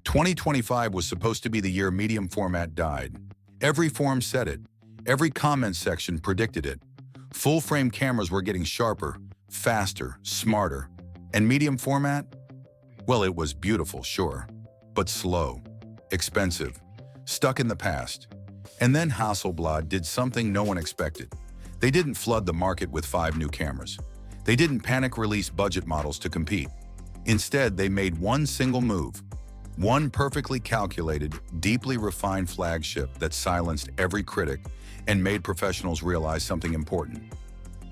2025 was supposed to be the year medium format died. Every forum said it. Every comment section predicted it. Full-frame cameras were getting sharper, faster, smarter. And medium format? Well, it was beautiful, sure, but slow, expensive, stuck in the past. And then Hasselblad did something no one expected. They didn't flood the market with 5 new cameras. They didn't panic-release budget models to compete. Instead, they made one single move. One perfectly calculated, deeply refined flagship that silenced every critic and made professionals realize something important.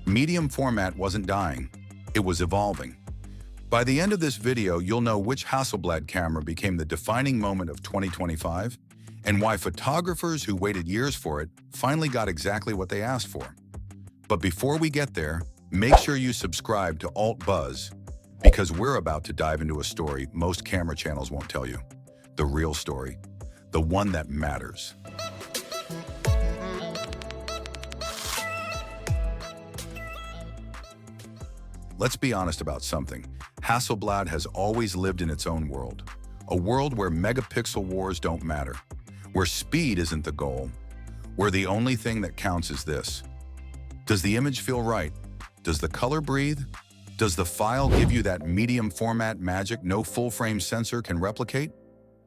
Medium format wasn't dying, it was evolving. By the end of this video, you'll know which Hasselblad camera became the defining moment of 2025 and why photographers who waited years for it finally got exactly what they asked for. But before we get there, make sure you subscribe to Alt Buzz, because we're about to dive into a story most camera channels won't tell you. The real story, the one that matters. Let's be honest about something. Hasselblad has always lived in its own world. A world where megapixel wars don't matter, where speed isn't the goal, where the only thing that counts is this. Does the image feel right? Does the color breathe? Does the file give you that medium format magic no full-frame sensor can replicate?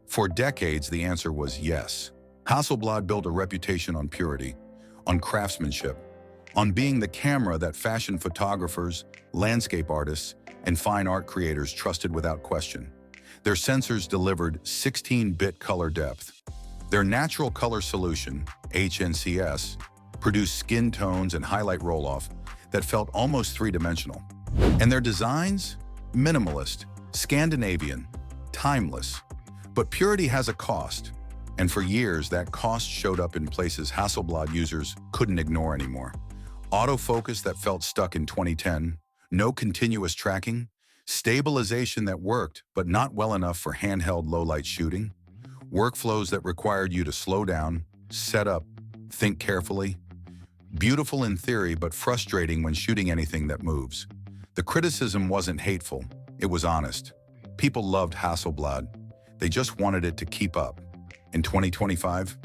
For decades, the answer was yes. Hasselblad built a reputation on purity, on craftsmanship, on being the camera that fashion photographers, landscape artists, and fine art creators trusted without question. Their sensors delivered 16-bit color depth. Their natural color solution, HNCS, produced skin tones and highlight roll-off that felt almost three-dimensional. And their designs? Minimalist, Scandinavian, timeless. But purity has a cost, and for years that cost showed up in places Hasselblad users couldn't ignore anymore. Autofocus that felt stuck in 2010, no continuous tracking, stabilization that worked but not well enough for handheld low-light shooting, workflows that required you to slow down, set up, think carefully. Beautiful in theory but frustrating when shooting anything that moves. The criticism wasn't hateful, it was honest. People loved Hasselblad. They just wanted it to keep up. In 2025,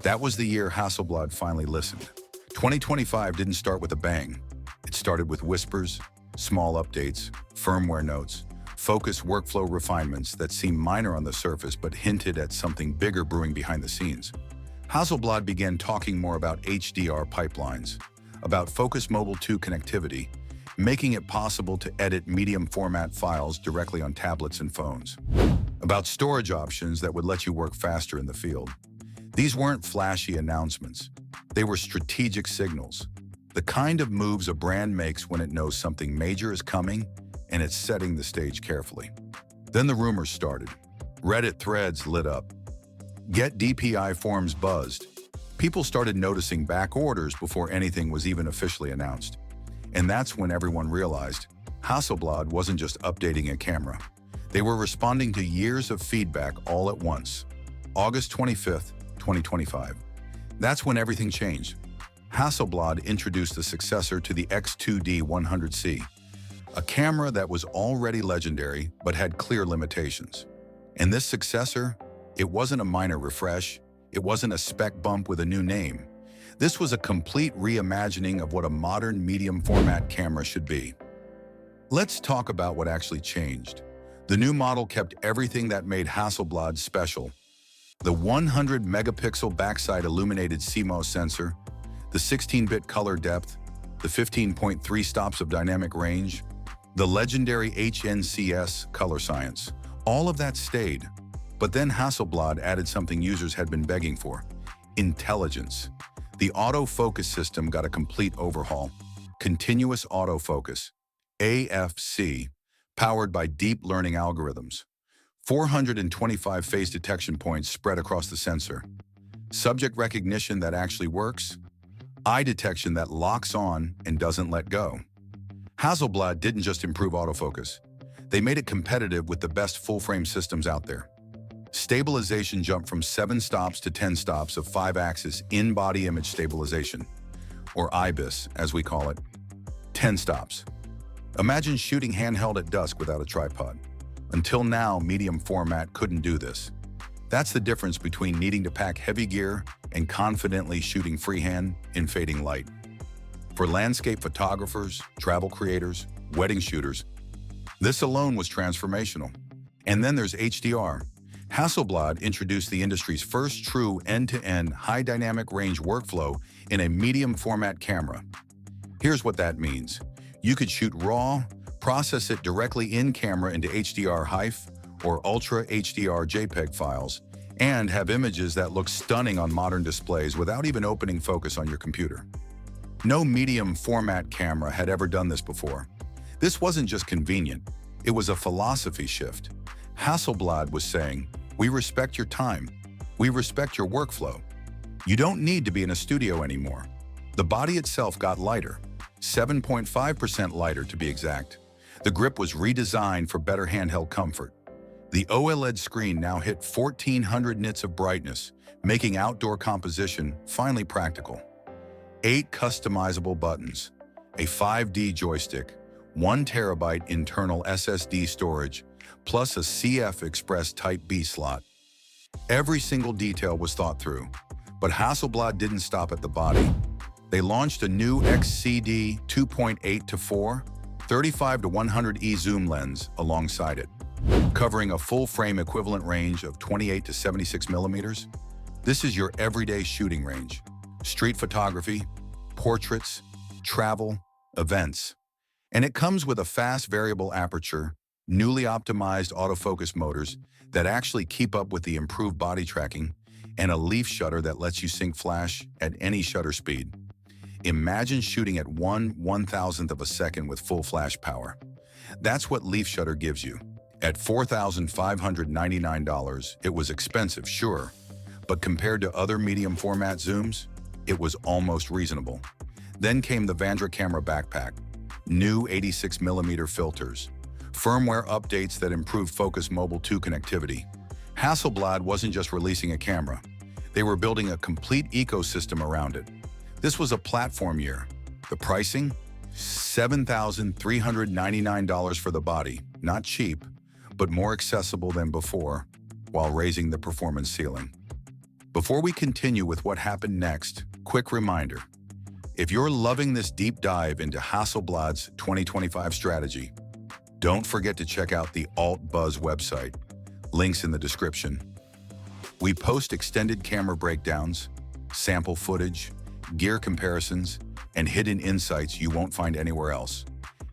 that was the year Hasselblad finally listened. 2025 didn't start with a bang. It started with whispers, small updates, firmware notes, focused workflow refinements that seemed minor on the surface but hinted at something bigger brewing behind the scenes. Hasselblad began talking more about HDR pipelines, about Focus Mobile 2 connectivity, making it possible to edit medium format files directly on tablets and phones, about storage options that would let you work faster in the field. These weren't flashy announcements. They were strategic signals, the kind of moves a brand makes when it knows something major is coming and it's setting the stage carefully. Then the rumors started. Reddit threads lit up. Get DPI forums buzzed. People started noticing back orders before anything was even officially announced. And that's when everyone realized Hasselblad wasn't just updating a camera. They were responding to years of feedback all at once. August 25th, 2025. That's when everything changed. Hasselblad introduced the successor to the X2D 100C, a camera that was already legendary but had clear limitations. And this successor, it wasn't a minor refresh, it wasn't a spec bump with a new name. This was a complete reimagining of what a modern medium format camera should be. Let's talk about what actually changed. The new model kept everything that made Hasselblad special. The 100 megapixel backside illuminated CMOS sensor, the 16-bit color depth, the 15.3 stops of dynamic range, the legendary HNCS color science. All of that stayed. But then Hasselblad added something users had been begging for: intelligence. The autofocus system got a complete overhaul. Continuous autofocus, AFC, powered by deep learning algorithms. 425 phase detection points spread across the sensor. Subject recognition that actually works. Eye detection that locks on and doesn't let go. Hasselblad didn't just improve autofocus. They made it competitive with the best full-frame systems out there. Stabilization jumped from 7 stops to 10 stops of 5-axis in-body image stabilization, or IBIS as we call it. 10 stops. Imagine shooting handheld at dusk without a tripod. Until now, medium format couldn't do this. That's the difference between needing to pack heavy gear and confidently shooting freehand in fading light. For landscape photographers, travel creators, wedding shooters, this alone was transformational. And then there's HDR. Hasselblad introduced the industry's first true end-to-end high dynamic range workflow in a medium format camera. Here's what that means. You could shoot RAW, process it directly in camera into HDR HEIF or Ultra HDR JPEG files, and have images that look stunning on modern displays without even opening focus on your computer. No medium format camera had ever done this before. This wasn't just convenient, it was a philosophy shift. Hasselblad was saying, we respect your time, we respect your workflow. You don't need to be in a studio anymore. The body itself got lighter, 7.5% lighter to be exact. The grip was redesigned for better handheld comfort. The OLED screen now hit 1400 nits of brightness, making outdoor composition finally practical. 8 customizable buttons, a 5D joystick, 1 terabyte internal SSD storage, plus a CF Express Type B slot. Every single detail was thought through, but Hasselblad didn't stop at the body. They launched a new XCD 2.8-4, 35-100E zoom lens alongside it, covering a full-frame equivalent range of 28 to 76 millimeters. This is your everyday shooting range. Street photography, portraits, travel, events. And it comes with a fast variable aperture, newly optimized autofocus motors that actually keep up with the improved body tracking, and a leaf shutter that lets you sync flash at any shutter speed. Imagine shooting at 1/1000th of a second with full flash power. That's what leaf shutter gives you. At $4,599, it was expensive, sure, but compared to other medium format zooms, it was almost reasonable. Then came the Vandra camera backpack, new 86mm filters, firmware updates that improved Focus Mobile 2 connectivity. Hasselblad wasn't just releasing a camera, they were building a complete ecosystem around it. This was a platform year. The pricing? $7,399 for the body, not cheap, but more accessible than before, while raising the performance ceiling. Before we continue with what happened next, quick reminder. If you're loving this deep dive into Hasselblad's 2025 strategy, don't forget to check out the Alt Buzz website, links in the description. We post extended camera breakdowns, sample footage, gear comparisons, and hidden insights you won't find anywhere else.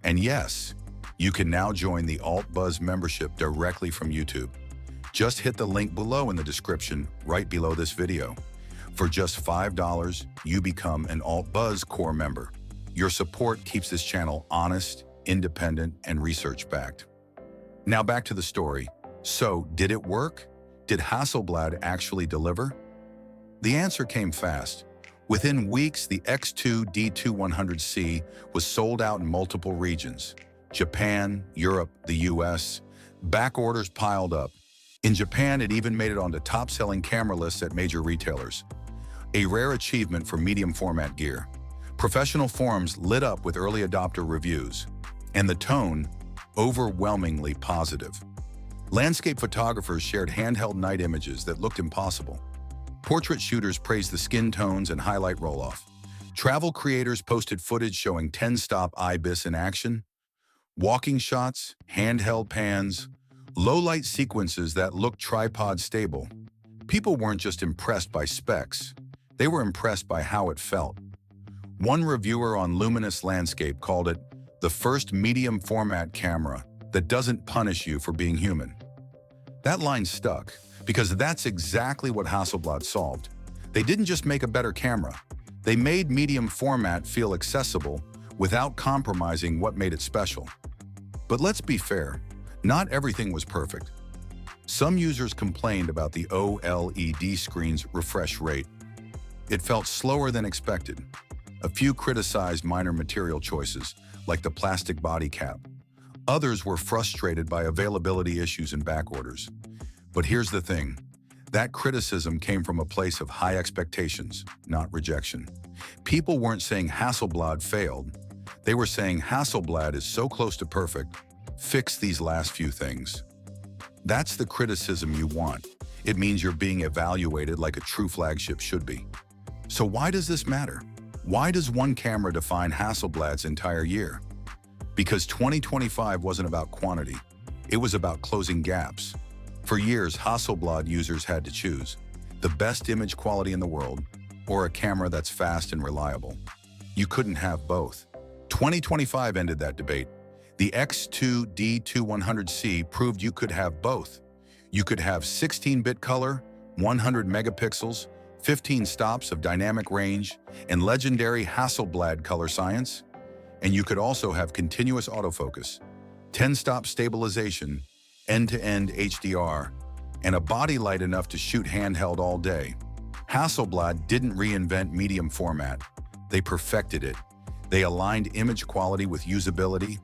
And yes, you can now join the Alt Buzz membership directly from YouTube. Just hit the link below in the description, right below this video. For just $5, you become an Alt Buzz core member. Your support keeps this channel honest, independent, and research-backed. Now back to the story. So, did it work? Did Hasselblad actually deliver? The answer came fast. Within weeks, the X2 D2100C was sold out in multiple regions. Japan, Europe, the US. Back orders piled up. In Japan, it even made it onto top-selling camera lists at major retailers. A rare achievement for medium format gear. Professional forums lit up with early adopter reviews, and the tone overwhelmingly positive. Landscape photographers shared handheld night images that looked impossible. Portrait shooters praised the skin tones and highlight roll-off. Travel creators posted footage showing 10-stop ibis in action. Walking shots, handheld pans, low-light sequences that looked tripod stable. People weren't just impressed by specs, they were impressed by how it felt. One reviewer on Luminous Landscape called it the first medium format camera that doesn't punish you for being human. That line stuck, because that's exactly what Hasselblad solved. They didn't just make a better camera, they made medium format feel accessible without compromising what made it special. But let's be fair, not everything was perfect. Some users complained about the OLED screen's refresh rate. It felt slower than expected. A few criticized minor material choices, like the plastic body cap. Others were frustrated by availability issues and back orders. But here's the thing. That criticism came from a place of high expectations, not rejection. People weren't saying Hasselblad failed. They were saying Hasselblad is so close to perfect, fix these last few things. That's the criticism you want. It means you're being evaluated like a true flagship should be. So why does this matter? Why does one camera define Hasselblad's entire year? Because 2025 wasn't about quantity. It was about closing gaps. For years, Hasselblad users had to choose the best image quality in the world or a camera that's fast and reliable. You couldn't have both. 2025 ended that debate. The X2D2100C proved you could have both. You could have 16-bit color, 100 megapixels, 15 stops of dynamic range, and legendary Hasselblad color science. And you could also have continuous autofocus, 10-stop stabilization, end-to-end HDR, and a body light enough to shoot handheld all day. Hasselblad didn't reinvent medium format. They perfected it. They aligned image quality with usability.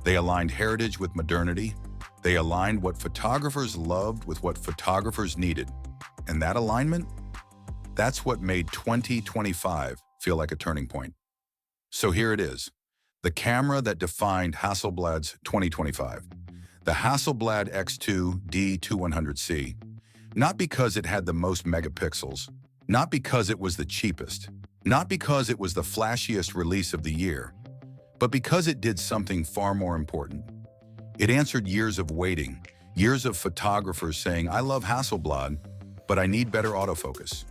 They aligned heritage with modernity. They aligned what photographers loved with what photographers needed. And that alignment? That's what made 2025 feel like a turning point. So here it is, the camera that defined Hasselblad's 2025. The Hasselblad X2D2100C. Not because it had the most megapixels, not because it was the cheapest, not because it was the flashiest release of the year, but because it did something far more important. It answered years of waiting, years of photographers saying, I love Hasselblad, but I need better autofocus.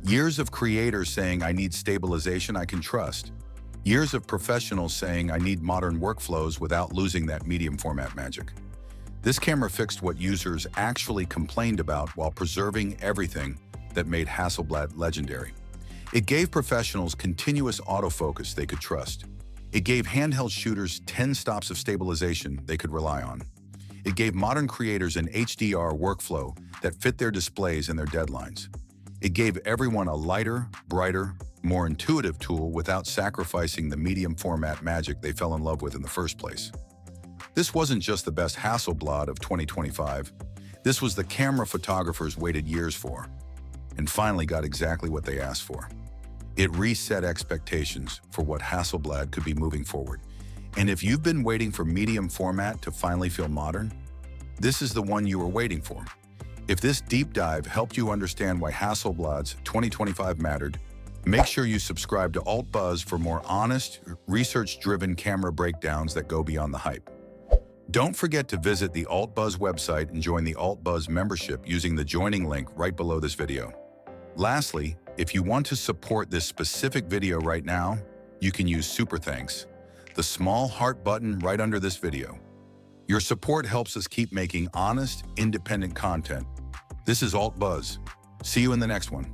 Years of creators saying, I need stabilization I can trust. Years of professionals saying, I need modern workflows without losing that medium format magic. This camera fixed what users actually complained about while preserving everything that made Hasselblad legendary. It gave professionals continuous autofocus they could trust. It gave handheld shooters 10 stops of stabilization they could rely on. It gave modern creators an HDR workflow that fit their displays and their deadlines. It gave everyone a lighter, brighter, more intuitive tool without sacrificing the medium format magic they fell in love with in the first place. This wasn't just the best Hasselblad of 2025. This was the camera photographers waited years for, and finally got exactly what they asked for. It reset expectations for what Hasselblad could be moving forward. And if you've been waiting for medium format to finally feel modern, this is the one you were waiting for. If this deep dive helped you understand why Hasselblad's 2025 mattered, make sure you subscribe to Alt Buzz for more honest, research-driven camera breakdowns that go beyond the hype. Don't forget to visit the Alt Buzz website and join the Alt Buzz membership using the joining link right below this video. Lastly, if you want to support this specific video right now, you can use Super Thanks, the small heart button right under this video. Your support helps us keep making honest, independent content. This is Alt Buzz. See you in the next one.